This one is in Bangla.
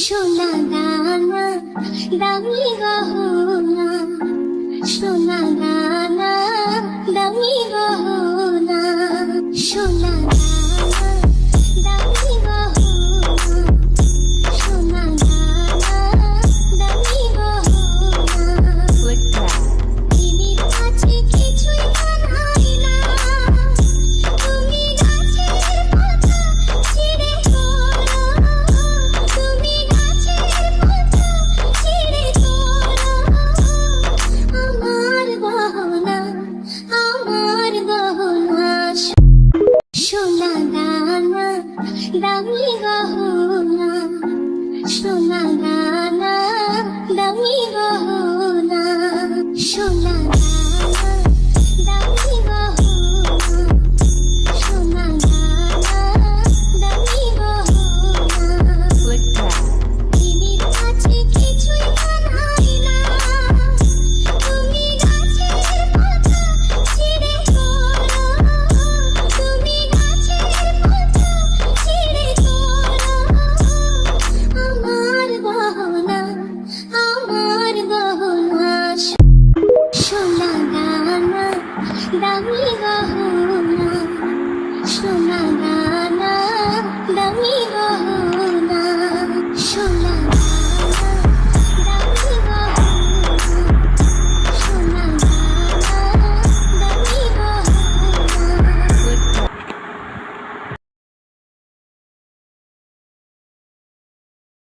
সোনা দানা দামি গহনা, সোনা দানা দামি গহনা, সোনা দানা দামি গহনা, সোনা দানা দামি গহনা। পৃথিবীর কাছে কিছুই বানাই না, তুমি গাছের পাতা ছিঁড়ে তোলো, তুমি গাছের পাতা ছিঁড়ে তোলো। আমার গহনা, আমার গহনা, সোনা দানা দামি গহনা, সোনা দানা দামি গহনা, সোনা দানা দামি গহনা, সোনা দানা দামি গহনা। পৃথিবীর কাছে কিছুই বানাই না, তুমি গাছের পাতা ছিঁড়ে তোলো, তুমি গাছের পাতা ছিঁড়ে তোলো। আমার গহনা, আমার গহনা, সোনা দানা দামি গহনা, সোনা